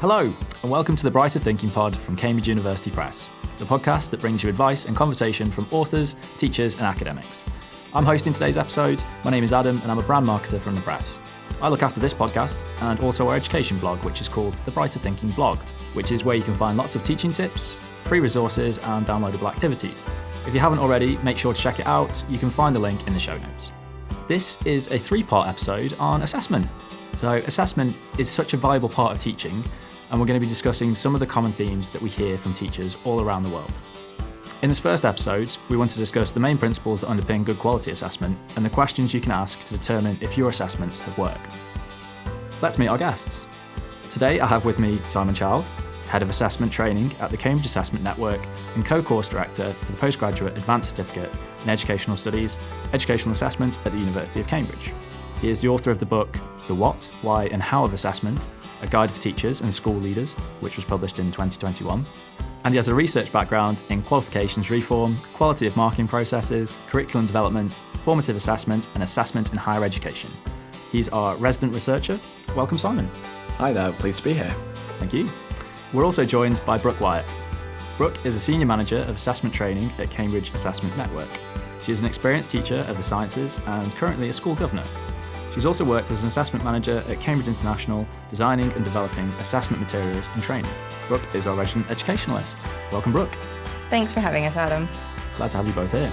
Hello, and welcome to the Brighter Thinking Pod from Cambridge University Press, the podcast that brings you advice and conversation from authors, teachers, and academics. I'm hosting today's episode. My name is Adam, and I'm a brand marketer from the press. I look after this podcast and also our education blog, which is called the Brighter Thinking Blog, which is where you can find lots of teaching tips, free resources, and downloadable activities. If you haven't already, make sure to check it out. You can find the link in the show notes. This is a 3-part episode on assessment. So assessment is such a vital part of teaching, and we're going to be discussing some of the common themes that we hear from teachers all around the world. In this first episode, we want to discuss the main principles that underpin good quality assessment and the questions you can ask to determine if your assessments have worked. Let's meet our guests. Today I have with me Simon Child, Head of Assessment Training at the Cambridge Assessment Network and Co-Course Director for the Postgraduate Advanced Certificate in Educational Studies, Educational Assessment at the University of Cambridge. He is the author of the book, The What, Why and How of Assessment, a guide for teachers and school leaders, which was published in 2021. And he has a research background in qualifications reform, quality of marking processes, curriculum development, formative assessment, and assessment in higher education. He's our resident researcher. Welcome, Simon. Hi there, pleased to be here. Thank you. We're also joined by Brooke Wyatt. Brooke is a Senior Manager of Assessment Training at Cambridge Assessment Network. She is an experienced teacher of the sciences and currently a school governor. She's also worked as an assessment manager at Cambridge International, designing and developing assessment materials and training. Brooke is our resident educationalist. Welcome, Brooke. Thanks for having us, Adam. Glad to have you both here.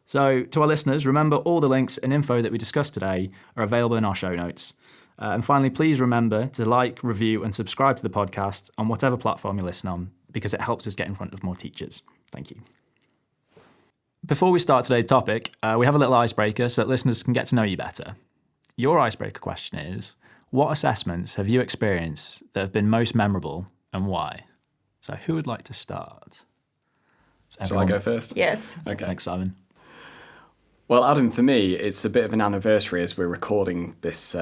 So, to our listeners, remember all the links and info that we discussed today are available in our show notes. And finally, please remember to like, review, and subscribe to the podcast on whatever platform you listen on, because it helps us get in front of more teachers. Thank you. Before we start today's topic, we have a little icebreaker so that listeners can get to know you better. Your icebreaker question is, what assessments have you experienced that have been most memorable and why? So who would like to start? Shall I go first? Yes. Okay. Thanks, Simon. Well, Adam, for me, it's a bit of an anniversary as we're recording this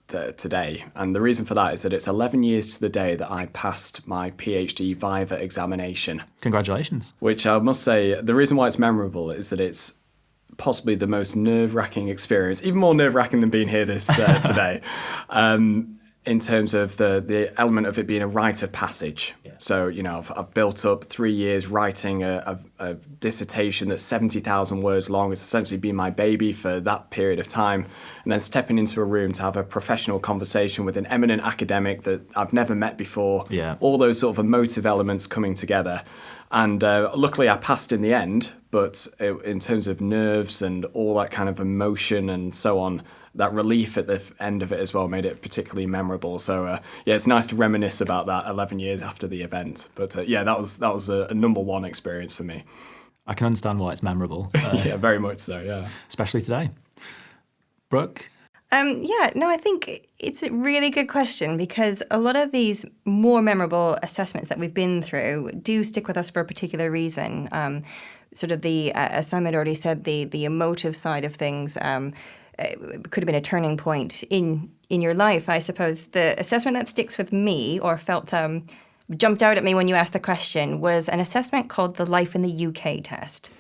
today. And the reason for that is that it's 11 years to the day that I passed my PhD Viva examination. Congratulations. Which I must say, the reason why it's memorable is that it's possibly the most nerve-wracking experience, even more nerve-wracking than being here this today, in terms of the element of it being a rite of passage. Yeah. So, I've built up 3 years writing a dissertation that's 70,000 words long. It's essentially been my baby for that period of time. And then stepping into a room to have a professional conversation with an eminent academic that I've never met before. Yeah. All those sort of emotive elements coming together. And luckily I passed in the end, but in terms of nerves and all that kind of emotion and so on, that relief at the end of it as well made it particularly memorable. So it's nice to reminisce about that 11 years after the event. But that was a number one experience for me. I can understand why it's memorable. Yeah, very much so, yeah. Especially today. Brooke? I think it's a really good question because a lot of these more memorable assessments that we've been through do stick with us for a particular reason. Sort of as Simon already said, the emotive side of things it could have been a turning point in your life, I suppose. The assessment that sticks with me or felt jumped out at me when you asked the question was an assessment called the Life in the UK test.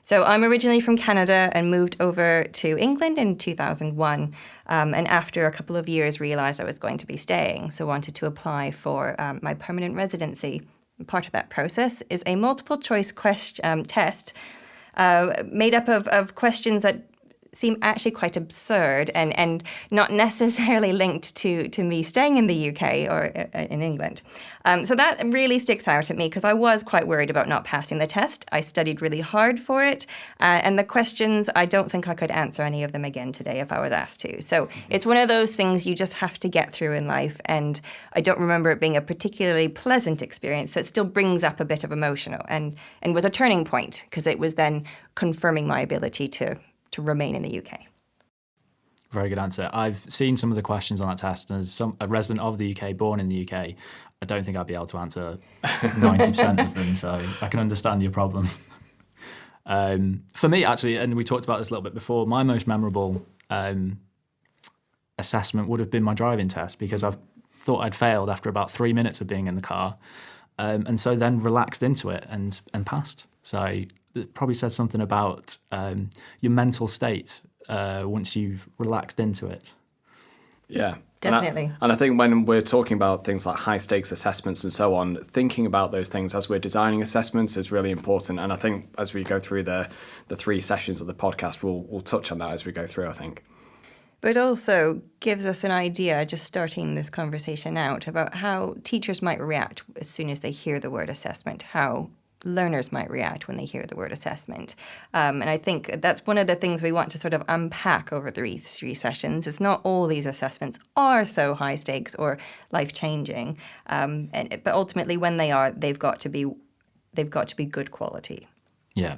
So I'm originally from Canada and moved over to England in 2001. And after a couple of years realised I was going to be staying, so wanted to apply for my permanent residency. Part of that process is a multiple choice test made up of questions that seem actually quite absurd and not necessarily linked to me staying in the UK or in England. So that really sticks out at me because I was quite worried about not passing the test. I studied really hard for it. And the questions, I don't think I could answer any of them again today if I was asked to. So it's one of those things you just have to get through in life. And I don't remember it being a particularly pleasant experience. So it still brings up a bit of emotional and was a turning point because it was then confirming my ability to remain in the UK. Very good answer. I've seen some of the questions on that test, and as a resident of the UK, born in the UK, I don't think I'd be able to answer 90% of them, so I can understand your problems. For me, actually, and we talked about this a little bit before, my most memorable assessment would have been my driving test because I thought I'd failed after about 3 minutes of being in the car. and so then relaxed into it and passed. So it probably says something about your mental state once you've relaxed into it. Yeah. Definitely. And I think when we're talking about things like high stakes assessments and so on, thinking about those things as we're designing assessments is really important. And I think as we go through the 3 sessions of the podcast, we'll touch on that as we go through, I think. But it also gives us an idea, just starting this conversation out, about how teachers might react as soon as they hear the word assessment, how learners might react when they hear the word assessment. And I think that's one of the things we want to sort of unpack over the 3 sessions. It's not all these assessments are so high stakes or life-changing, but ultimately when they are, they've got to be good quality. Yeah.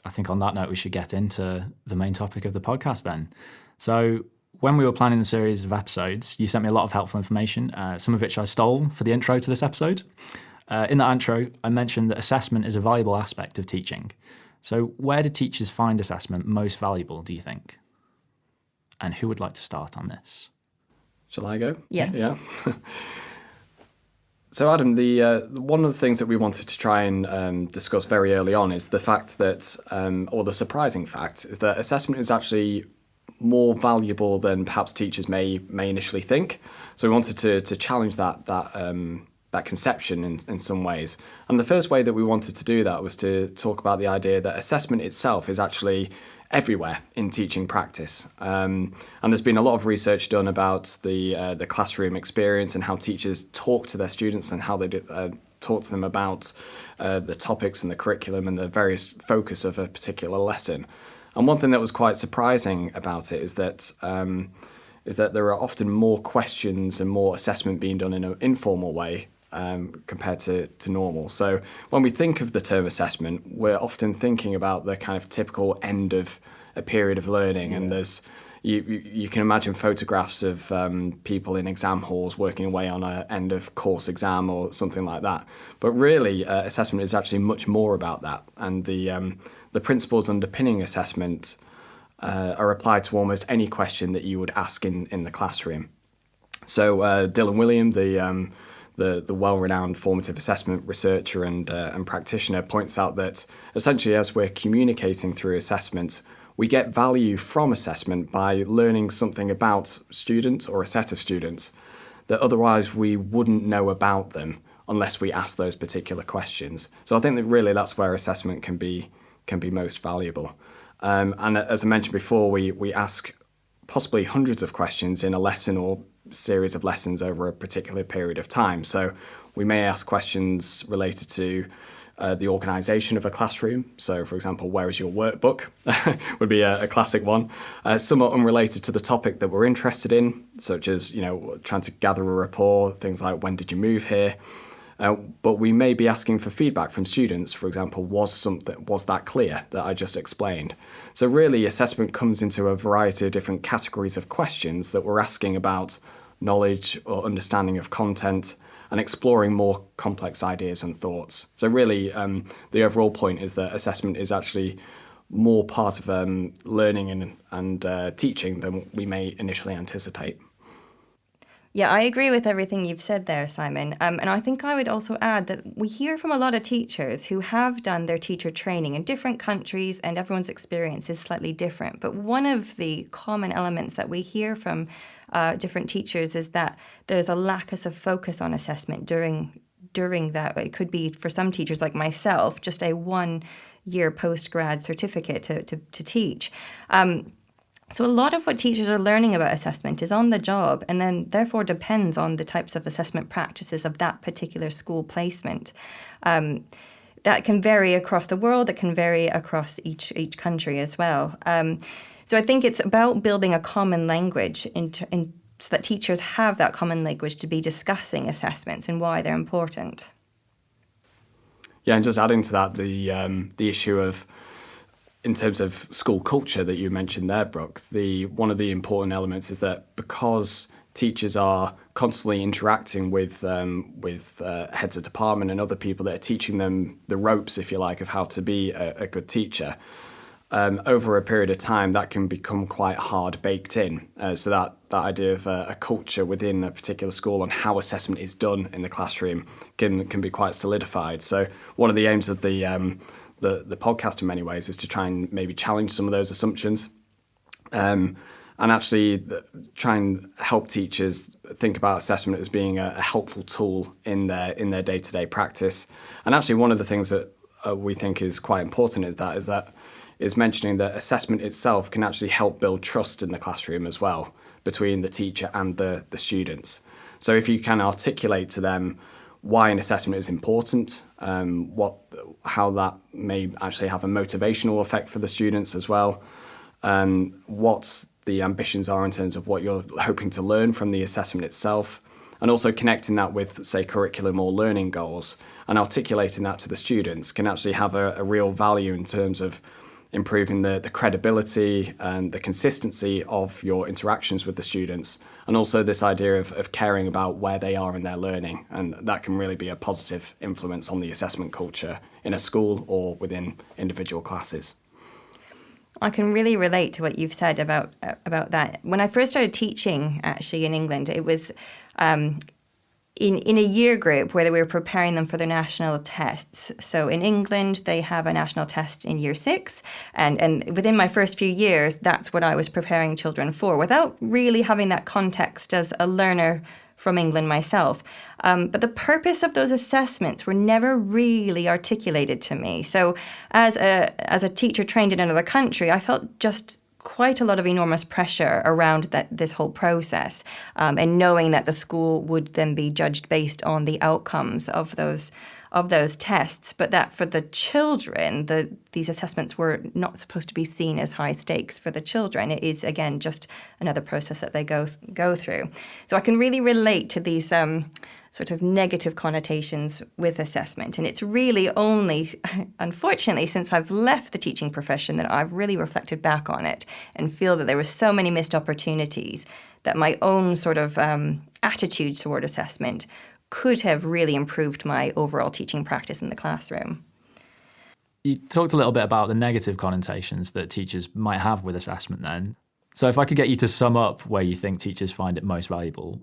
I think on that note, we should get into the main topic of the podcast then. So when we were planning the series of episodes, you sent me a lot of helpful information, some of which I stole for the intro to this episode. In that intro, I mentioned that assessment is a valuable aspect of teaching. So where do teachers find assessment most valuable, do you think? And who would like to start on this? Shall I go? Yes. Yeah. So Adam, one of the things that we wanted to try and discuss very early on is the fact that, or the surprising fact, is that assessment is actually more valuable than perhaps teachers may initially think. So we wanted to challenge that conception in some ways. And the first way that we wanted to do that was to talk about the idea that assessment itself is actually everywhere in teaching practice. And there's been a lot of research done about the classroom experience and how teachers talk to their students and how they talk to them about the topics and the curriculum and the various focus of a particular lesson. And one thing that was quite surprising about it is that there are often more questions and more assessment being done in an informal way compared to normal. So when we think of the term assessment, we're often thinking about the kind of typical end of a period of learning. Yeah. And there's you can imagine photographs of people in exam halls working away on an end of course exam or something like that. But really, assessment is actually much more about that. And the principles underpinning assessment are applied to almost any question that you would ask in the classroom. So Dylan William, the well-renowned formative assessment researcher and practitioner, points out that essentially as we're communicating through assessment, we get value from assessment by learning something about students or a set of students that otherwise we wouldn't know about them unless we ask those particular questions. So I think that really that's where assessment can be most valuable. And as I mentioned before, we ask possibly hundreds of questions in a lesson or series of lessons over a particular period of time. So we may ask questions related to the organisation of a classroom. So, for example, where is your workbook? would be a classic one. Some are unrelated to the topic that we're interested in, such as trying to gather a rapport, things like when did you move here? But we may be asking for feedback from students. For example, was that clear that I just explained? So really, assessment comes into a variety of different categories of questions that we're asking about knowledge or understanding of content and exploring more complex ideas and thoughts. So really, the overall point is that assessment is actually more part of learning and teaching than we may initially anticipate. Yeah, I agree with everything you've said there, Simon. And I think I would also add that we hear from a lot of teachers who have done their teacher training in different countries, and everyone's experience is slightly different. But one of the common elements that we hear from different teachers is that there's a lack of focus on assessment during that. It could be, for some teachers like myself, just a 1-year postgrad certificate to teach. So a lot of what teachers are learning about assessment is on the job, and then therefore depends on the types of assessment practices of that particular school placement. That can vary across the world, that can vary across each country as well. So I think it's about building a common language so that teachers have that common language to be discussing assessments and why they're important. Yeah, and just adding to that, the issue of, in terms of school culture that you mentioned there, Brooke, one of the important elements is that because teachers are constantly interacting with heads of department and other people that are teaching them the ropes, if you like, of how to be a good teacher, over a period of time, that can become quite hard baked in. So that idea of a culture within a particular school on how assessment is done in the classroom can be quite solidified. So one of the aims of the podcast in many ways is to try and maybe challenge some of those assumptions, and actually try and help teachers think about assessment as being a helpful tool in their day-to-day practice. And actually one of the things that we think is quite important is mentioning that assessment itself can actually help build trust in the classroom as well between the teacher and the students. So if you can articulate to them why an assessment is important, how that may actually have a motivational effect for the students as well, what the ambitions are in terms of what you're hoping to learn from the assessment itself, and also connecting that with, say, curriculum or learning goals, and articulating that to the students can actually have a real value in terms of improving the credibility and the consistency of your interactions with the students, and also this idea of caring about where they are in their learning. And that can really be a positive influence on the assessment culture in a school or within individual classes. I can really relate to what you've said about that. When I first started teaching, actually, in England, it was in a year group where we were preparing them for their national tests. So in England, they have a national test in year 6. And within my first few years, that's what I was preparing children for, without really having that context as a learner from England myself. But the purpose of those assessments were never really articulated to me. So as a teacher trained in another country, I felt just quite a lot of enormous pressure around this whole process, and knowing that the school would then be judged based on the outcomes of those tests, but that for the children, these assessments were not supposed to be seen as high stakes for the children. It is, again, just another process that they go through. So I can really relate to these sort of negative connotations with assessment. And it's really only, unfortunately, since I've left the teaching profession that I've really reflected back on it and feel that there were so many missed opportunities that my own sort of attitude toward assessment could have really improved my overall teaching practice in the classroom. You talked a little bit about the negative connotations that teachers might have with assessment then. So if I could get you to sum up where you think teachers find it most valuable,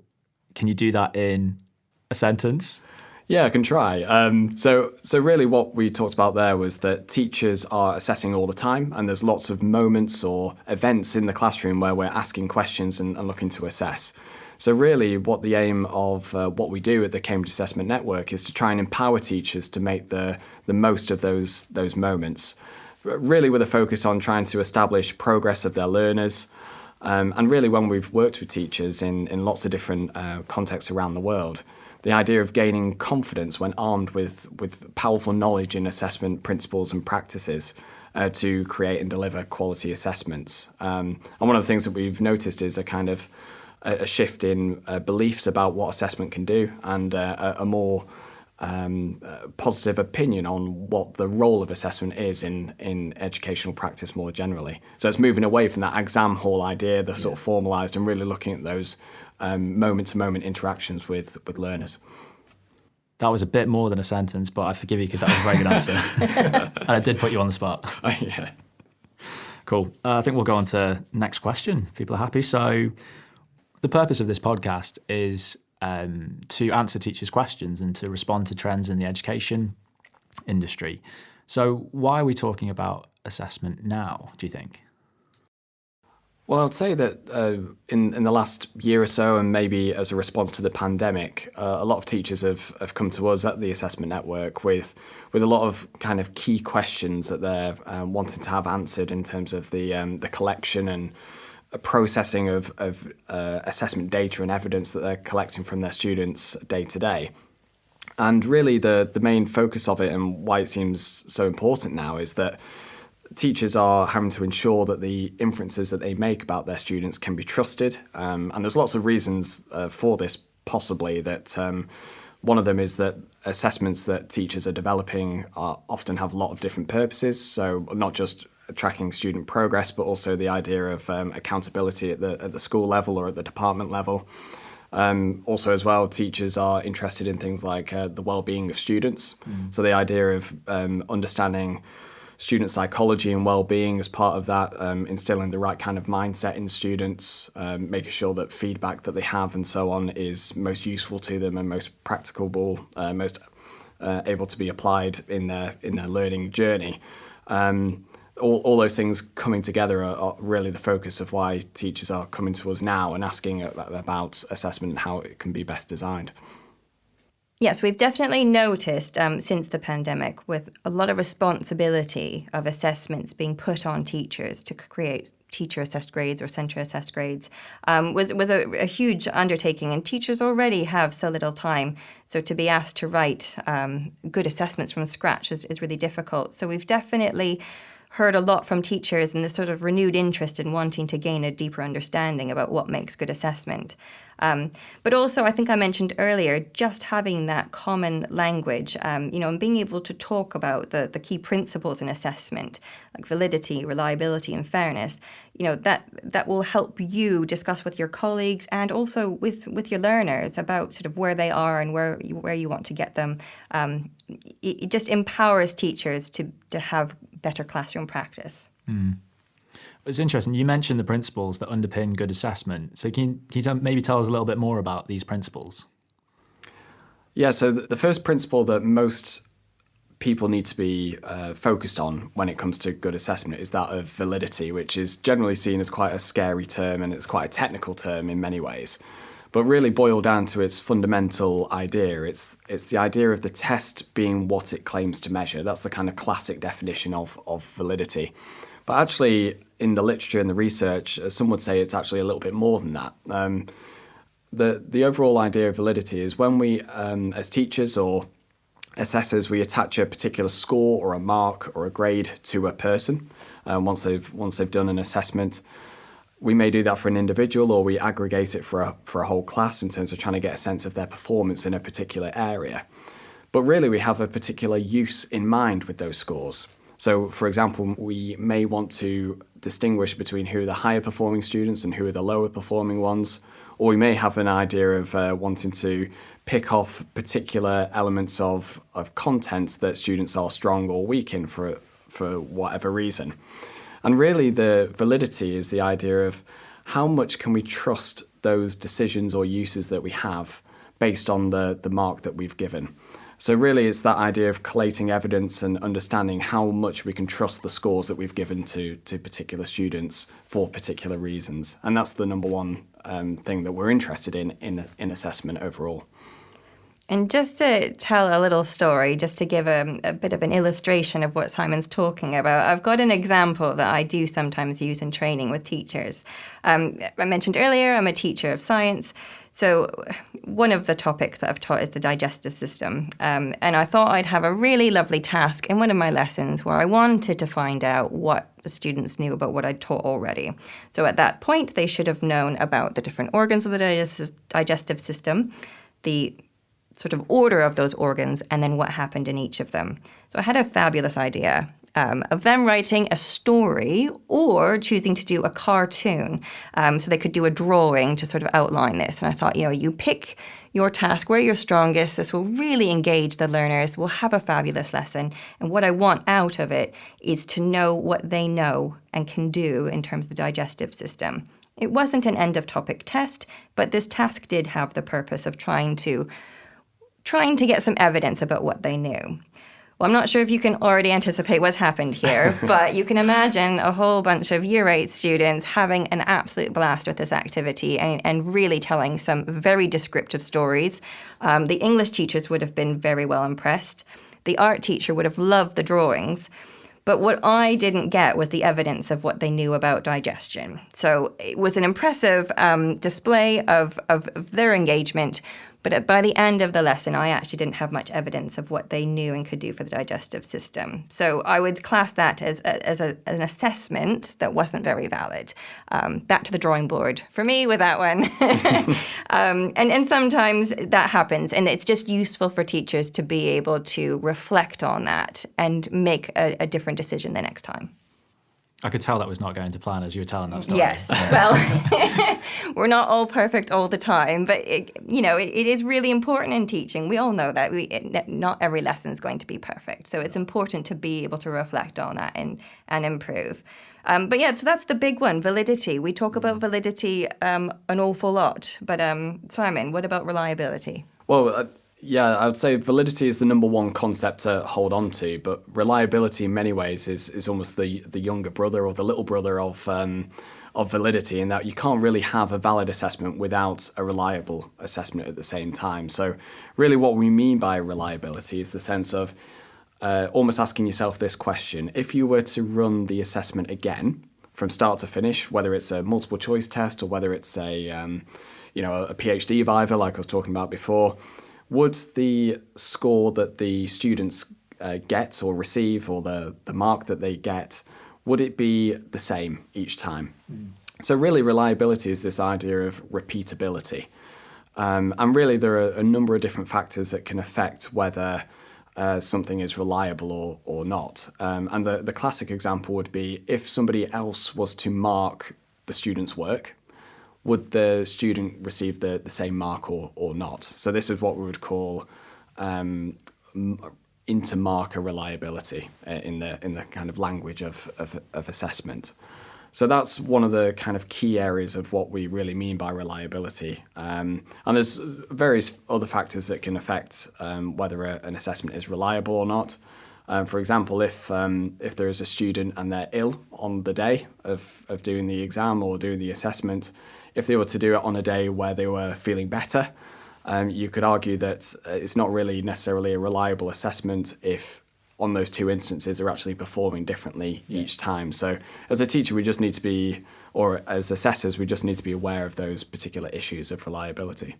can you do that in a sentence? Yeah, I can try. So really what we talked about there was that teachers are assessing all the time, and there's lots of moments or events in the classroom where we're asking questions and looking to assess. So really what the aim of what we do at the Cambridge Assessment Network is to try and empower teachers to make the most of those moments, really with a focus on trying to establish progress of their learners. And really when we've worked with teachers in lots of different contexts around the world, the idea of gaining confidence when armed with powerful knowledge in assessment principles and practices to create and deliver quality assessments. And one of the things that we've noticed is a kind of a shift in beliefs about what assessment can do, and a more positive opinion on what the role of assessment is in educational practice more generally. So it's moving away from that exam hall idea, the sort of formalised, and really looking at those moment-to-moment interactions with learners. That was a bit more than a sentence, but I forgive you because that was a very good answer. And it did put you on the spot. Yeah. Cool. I think we'll go on to next question. People are happy. So the purpose of this podcast is to answer teachers' questions and to respond to trends in the education industry. So why are we talking about assessment now, do you think? Well, I would say that in the last year or so, and maybe as a response to the pandemic, a lot of teachers have come to us at the Assessment Network with a lot of kind of key questions that they're wanting to have answered in terms of the collection and processing of assessment data and evidence that they're collecting from their students day to day. And really the main focus of it and why it seems so important now is that teachers are having to ensure that the inferences that they make about their students can be trusted. And there's lots of reasons for this, possibly, that one of them is that assessments that teachers are developing often have a lot of different purposes. So not just tracking student progress, but also the idea of accountability at the school level or at the department level. Also as well, teachers are interested in things like the well-being of students. So the idea of understanding student psychology and well-being as part of that, instilling the right kind of mindset in students, making sure that feedback that they have and so on is most useful to them and most practicable, most able to be applied in their learning journey. All those things coming together are really the focus of why teachers are coming to us now and asking about assessment and how it can be best designed. Yes, we've definitely noticed since the pandemic with a lot of responsibility of assessments being put on teachers to create teacher-assessed grades or centre-assessed grades was a huge undertaking, and teachers already have so little time. So to be asked to write good assessments from scratch is really difficult. So we've definitely heard a lot from teachers and this sort of renewed interest in wanting to gain a deeper understanding about what makes good assessment. But also, I think I mentioned earlier, just having that common language, and being able to talk about the key principles in assessment, like validity, reliability, and fairness, that will help you discuss with your colleagues and also with your learners about sort of where they are and where you want to get them. It just empowers teachers to have better classroom practice. It's interesting. You mentioned the principles that underpin good assessment. So can you maybe tell us a little bit more about these principles? Yeah, so the first principle that most people need to be focused on when it comes to good assessment is that of validity, which is generally seen as quite a scary term, and it's quite a technical term in many ways. But really boiled down to its fundamental idea, it's the idea of the test being what it claims to measure. That's the kind of classic definition of validity. But actually, in the literature and the research, some would say it's actually a little bit more than that. The overall idea of validity is when we, as teachers or assessors, we attach a particular score or a mark or a grade to a person once they've done an assessment. We may do that for an individual, or we aggregate it for a whole class in terms of trying to get a sense of their performance in a particular area. But really, we have a particular use in mind with those scores. So, for example, we may want to distinguish between who are the higher performing students and who are the lower performing ones, or we may have an idea of wanting to pick off particular elements of content that students are strong or weak in for whatever reason. And really, the validity is the idea of how much can we trust those decisions or uses that we have based on the mark that we've given. So really, it's that idea of collating evidence and understanding how much we can trust the scores that we've given to particular students for particular reasons. And that's the number one thing that we're interested in assessment overall. And just to tell a little story, just to give a bit of an illustration of what Simon's talking about, I've got an example that I do sometimes use in training with teachers. I mentioned earlier, I'm a teacher of science. So one of the topics that I've taught is the digestive system. And I thought I'd have a really lovely task in one of my lessons where I wanted to find out what the students knew about what I'd taught already. So at that point, they should have known about the different organs of the digestive system, the sort of order of those organs, and then what happened in each of them. So I had a fabulous idea of them writing a story or choosing to do a cartoon. So they could do a drawing to sort of outline this. And I thought, you pick your task, where you're strongest. This will really engage the learners. We'll have a fabulous lesson. And what I want out of it is to know what they know and can do in terms of the digestive system. It wasn't an end of topic test, but this task did have the purpose of trying to get some evidence about what they knew. Well, I'm not sure if you can already anticipate what's happened here, but you can imagine a whole bunch of Year 8 students having an absolute blast with this activity and really telling some very descriptive stories. The English teachers would have been very well impressed. The art teacher would have loved the drawings. But what I didn't get was the evidence of what they knew about digestion. So it was an impressive display of their engagement. But by the end of the lesson, I actually didn't have much evidence of what they knew and could do for the digestive system. So I would class that as an assessment that wasn't very valid. Back to the drawing board for me with that one. And sometimes that happens, and it's just useful for teachers to be able to reflect on that and make a different decision the next time. I could tell that was not going to plan as you were telling that story. Yes, well, we're not all perfect all the time, but it is really important in teaching. We all know that not every lesson is going to be perfect, so it's important to be able to reflect on that and improve. But yeah, so that's the big one, validity. We talk about validity an awful lot, but Simon, what about reliability? Well, yeah, I would say validity is the number one concept to hold on to, but reliability in many ways is almost the younger brother or the little brother of validity, in that you can't really have a valid assessment without a reliable assessment at the same time. So really what we mean by reliability is the sense of almost asking yourself this question: if you were to run the assessment again from start to finish, whether it's a multiple choice test or whether it's a PhD viva like I was talking about before, would the score that the students get or receive, or the mark that they get, would it be the same each time? So really reliability is this idea of repeatability. And really there are a number of different factors that can affect whether something is reliable or not. And the classic example would be if somebody else was to mark the student's work, would the student receive the same mark or not? So this is what we would call intermarker reliability in the kind of language of assessment. So that's one of the kind of key areas of what we really mean by reliability. And there's various other factors that can affect whether an assessment is reliable or not. For example, if there is a student and they're ill on the day of doing the exam or doing the assessment, if they were to do it on a day where they were feeling better, you could argue that it's not really necessarily a reliable assessment if on those two instances are actually performing differently each time. So as a teacher, we just need to be, or as assessors, we just need to be aware of those particular issues of reliability.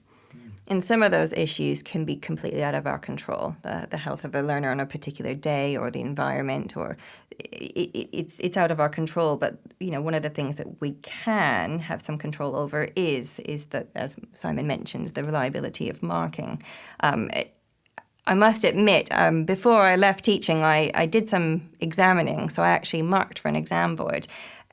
And some of those issues can be completely out of our control. The health of a learner on a particular day, or the environment, or it's out of our control. But one of the things that we can have some control over is that, as Simon mentioned, the reliability of marking. I must admit, before I left teaching, I did some examining, so I actually marked for an exam board.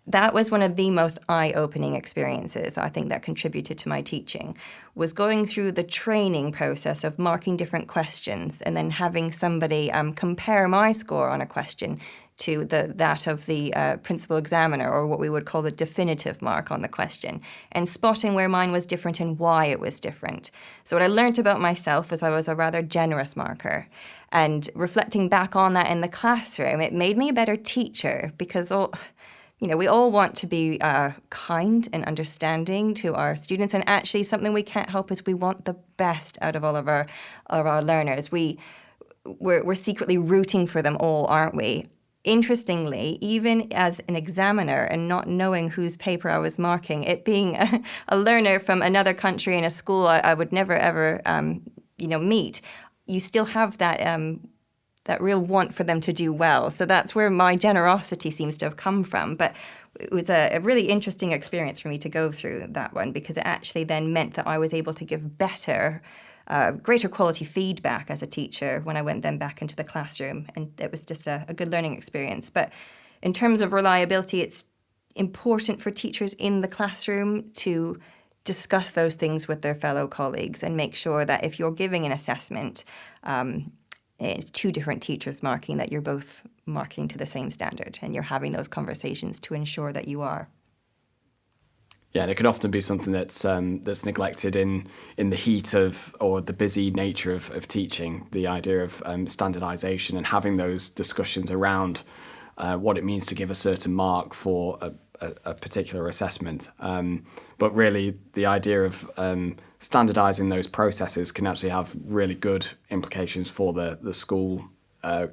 That was one of the most eye-opening experiences, I think, that contributed to my teaching, was going through the training process of marking different questions and then having somebody compare my score on a question to that of the principal examiner, or what we would call the definitive mark on the question, and spotting where mine was different and why it was different. So what I learned about myself was I was a rather generous marker. And reflecting back on that in the classroom, it made me a better teacher, because we all want to be kind and understanding to our students, and actually something we can't help is we want the best out of all of our learners. We're secretly rooting for them all, aren't we? Interestingly, even as an examiner and not knowing whose paper I was marking, it being a learner from another country in a school I would never ever meet, you still have that real want for them to do well. So that's where my generosity seems to have come from. But it was a really interesting experience for me to go through that one, because it actually then meant that I was able to give greater quality feedback as a teacher when I went then back into the classroom. And it was just a good learning experience. But in terms of reliability, it's important for teachers in the classroom to discuss those things with their fellow colleagues and make sure that if you're giving an assessment, it's two different teachers marking, that you're both marking to the same standard, and you're having those conversations to ensure that you are. Yeah, and it can often be something that's neglected in the heat of, or the busy nature of teaching, the idea of standardisation and having those discussions around what it means to give a certain mark for a particular assessment. But really, the idea of standardising those processes can actually have really good implications for the school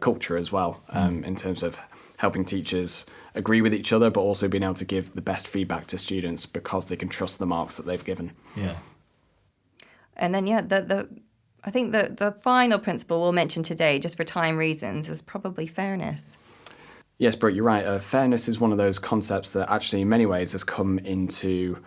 culture as well, in terms of helping teachers agree with each other, but also being able to give the best feedback to students because they can trust the marks that they've given. Yeah. And then, I think the final principle we'll mention today, just for time reasons, is probably fairness. Yes, Brooke, you're right. Fairness is one of those concepts that actually in many ways has come into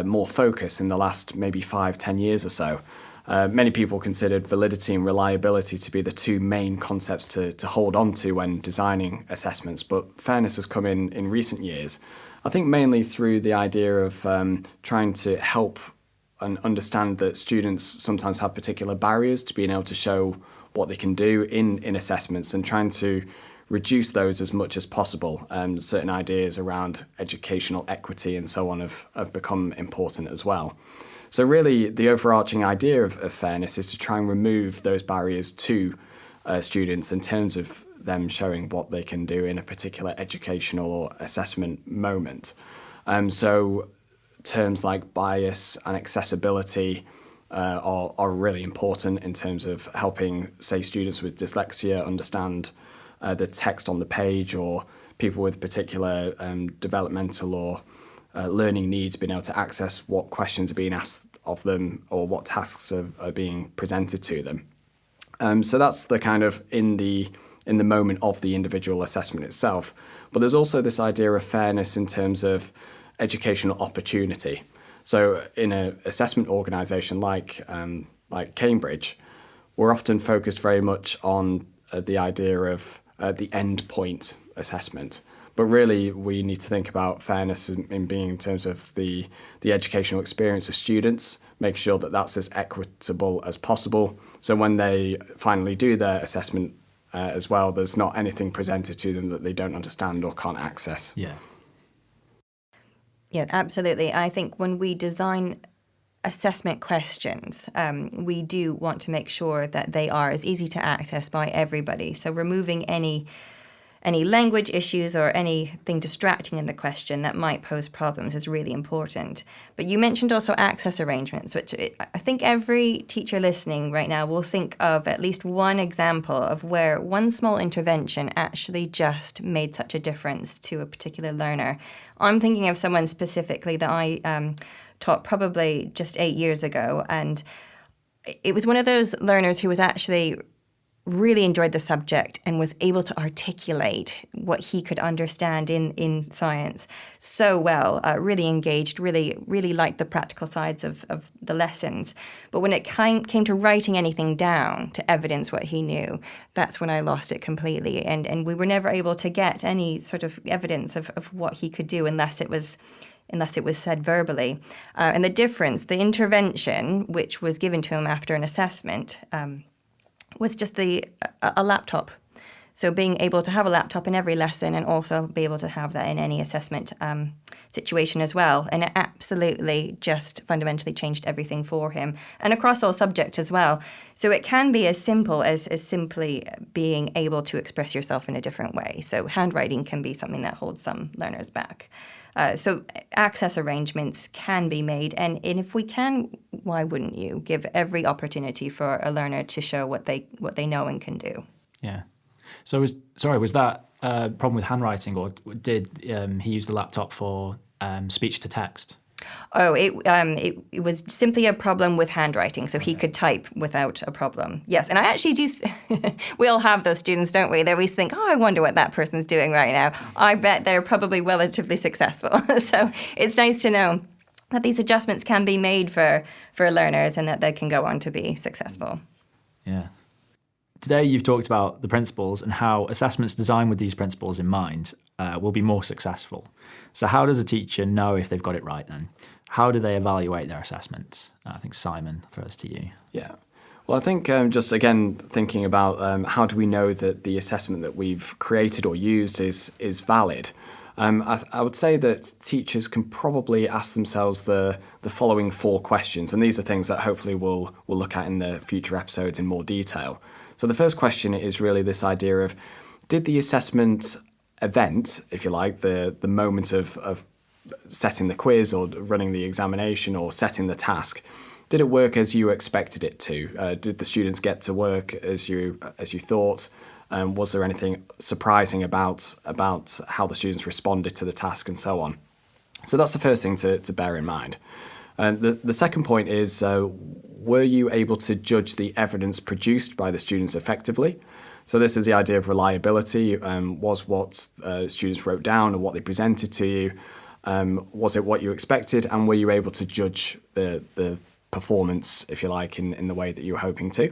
more focus in the last maybe 5-10 years or so. Many people considered validity and reliability to be the two main concepts to hold on to when designing assessments, but fairness has come in recent years. I think mainly through the idea of trying to help and understand that students sometimes have particular barriers to being able to show what they can do in assessments, and trying to reduce those as much as possible. Certain ideas around educational equity and so on have become important as well. So really, the overarching idea of fairness is to try and remove those barriers to students in terms of them showing what they can do in a particular educational or assessment moment. So terms like bias and accessibility are really important in terms of helping, say, students with dyslexia understand the text on the page, or people with particular developmental or learning needs being able to access what questions are being asked of them or what tasks are being presented to them. So that's the kind of in the moment of the individual assessment itself. But there's also this idea of fairness in terms of educational opportunity. So in an assessment organisation like Cambridge, we're often focused very much on the idea of the end point assessment. But really, we need to think about fairness in being in terms of the educational experience of students, make sure that that's as equitable as possible. So when they finally do their assessment as well, there's not anything presented to them that they don't understand or can't access. Yeah, absolutely. I think when we design assessment questions, we do want to make sure that they are as easy to access by everybody. So removing any language issues or anything distracting in the question that might pose problems is really important. But you mentioned also access arrangements, which I think every teacher listening right now will think of at least one example of where one small intervention actually just made such a difference to a particular learner. I'm thinking of someone specifically that I taught probably just 8 years ago, and it was one of those learners who was actually really enjoyed the subject and was able to articulate what he could understand in science so well, really engaged, really liked the practical sides of the lessons. But when it came to writing anything down to evidence what he knew, that's when I lost it completely. And we were never able to get any sort of evidence of what he could do unless it was said verbally. And the difference, the intervention, which was given to him after an assessment, was just a laptop. So being able to have a laptop in every lesson and also be able to have that in any assessment situation as well. And it absolutely just fundamentally changed everything for him, and across all subjects as well. So it can be as simple as simply being able to express yourself in a different way. So handwriting can be something that holds some learners back. So access arrangements can be made, and if we can, why wouldn't you give every opportunity for a learner to show what they know and can do? Yeah. So was that a problem with handwriting, or did he use the laptop for speech to text? Oh, it was simply a problem with handwriting, so he could type without a problem. Yes, and I actually do. We all have those students, don't we? They always think, "Oh, I wonder what that person's doing right now." I bet they're probably relatively successful. So it's nice to know that these adjustments can be made for learners and that they can go on to be successful. Yeah. Today, you've talked about the principles and how assessments designed with these principles in mind will be more successful. So how does a teacher know if they've got it right then? How do they evaluate their assessments? I think Simon, I'll throw this to you. Yeah. Well, I think just again thinking about how do we know that the assessment that we've created or used is valid? I would say that teachers can probably ask themselves the following 4 questions, and these are things that hopefully we'll look at in the future episodes in more detail. So the first question is really this idea of, did the assessment event, if you like, the moment of setting the quiz or running the examination or setting the task, did it work as you expected it to? Did the students get to work as you thought? Was there anything surprising about how the students responded to the task and so on? So that's the first thing to bear in mind. The second point is, were you able to judge the evidence produced by the students effectively? So this is the idea of reliability. Was what students wrote down and what they presented to you, was it what you expected? And were you able to judge the performance, if you like, in the way that you were hoping to.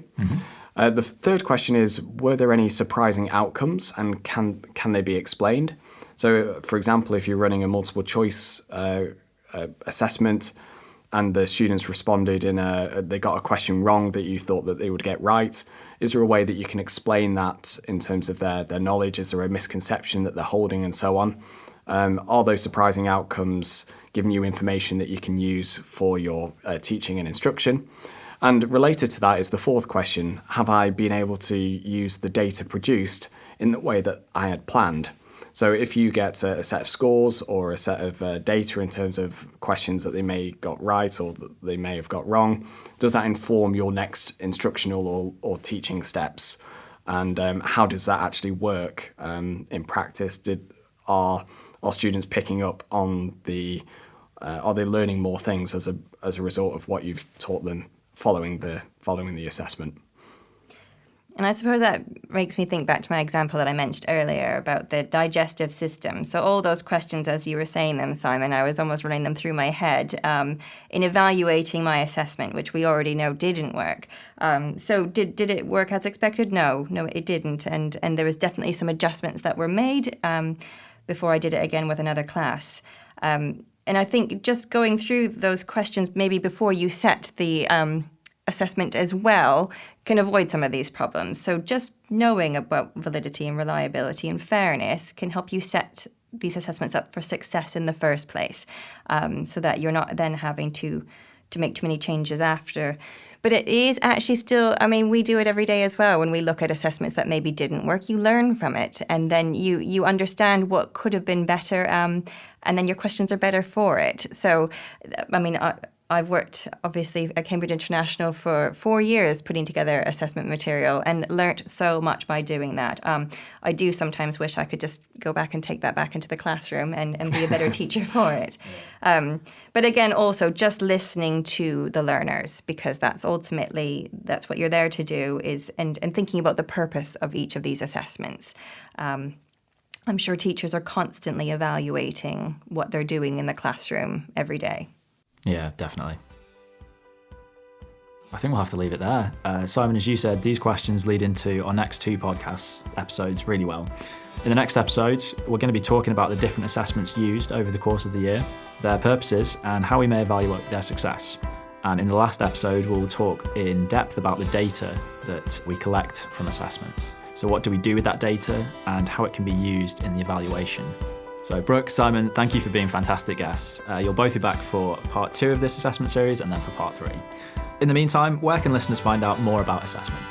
The third question is, were there any surprising outcomes, and can they be explained? So, for example, if you're running a multiple choice assessment and the students responded they got a question wrong that you thought that they would get right, is there a way that you can explain that in terms of their knowledge? Is there a misconception that they're holding and so on? Are those surprising outcomes giving you information that you can use for your teaching and instruction? And related to that is the fourth question: have I been able to use the data produced in the way that I had planned? So if you get a set of scores or a set of data in terms of questions that they may got right or that they may have got wrong, does that inform your next instructional or teaching steps? And how does that actually work in practice? Are students picking up on are they learning more things as a result of what you've taught them following the assessment? And I suppose that makes me think back to my example that I mentioned earlier about the digestive system. So all those questions, as you were saying them, Simon, I was almost running them through my head in evaluating my assessment, which we already know didn't work. So did it work as expected? No, it didn't. And there was definitely some adjustments that were made before I did it again with another class. And I think just going through those questions maybe before you set the assessment as well can avoid some of these problems. So just knowing about validity and reliability and fairness can help you set these assessments up for success in the first place, so that you're not then having to make too many changes after. But it is actually still, we do it every day as well. When we look at assessments that maybe didn't work, you learn from it, and then you understand what could have been better, and then your questions are better for it. So, I've worked, obviously, at Cambridge International for 4 years putting together assessment material and learnt so much by doing that. I do sometimes wish I could just go back and take that back into the classroom and be a better teacher for it. But again, also just listening to the learners, because that's what you're there to do, and thinking about the purpose of each of these assessments. I'm sure teachers are constantly evaluating what they're doing in the classroom every day. Yeah, definitely. I think we'll have to leave it there. Simon, as you said, these questions lead into our next 2 podcast episodes really well. In the next episode, we're going to be talking about the different assessments used over the course of the year, their purposes, and how we may evaluate their success. And in the last episode, we'll talk in depth about the data that we collect from assessments. So what do we do with that data and how it can be used in the evaluation? So Brooke, Simon, thank you for being fantastic guests. You'll both be back for part 2 of this assessment series and then for part 3. In the meantime, where can listeners find out more about assessment?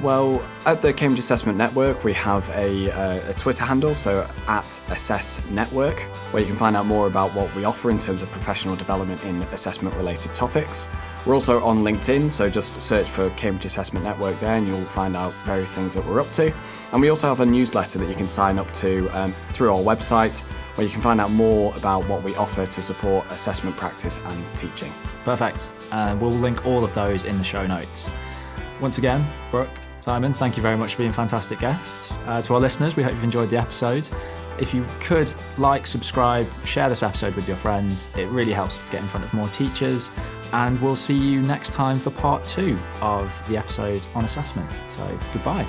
Well, at the Cambridge Assessment Network, we have a Twitter handle, so @AssessNetwork, where you can find out more about what we offer in terms of professional development in assessment-related topics. We're also on LinkedIn, so just search for Cambridge Assessment Network there and you'll find out various things that we're up to. And we also have a newsletter that you can sign up to through our website, where you can find out more about what we offer to support assessment practice and teaching. Perfect. And we'll link all of those in the show notes. Once again, Brooke, Simon, thank you very much for being fantastic guests. To our listeners, we hope you've enjoyed the episode. If you could subscribe, share this episode with your friends, it really helps us to get in front of more teachers. And we'll see you next time for part 2 of the episode on assessment. So goodbye.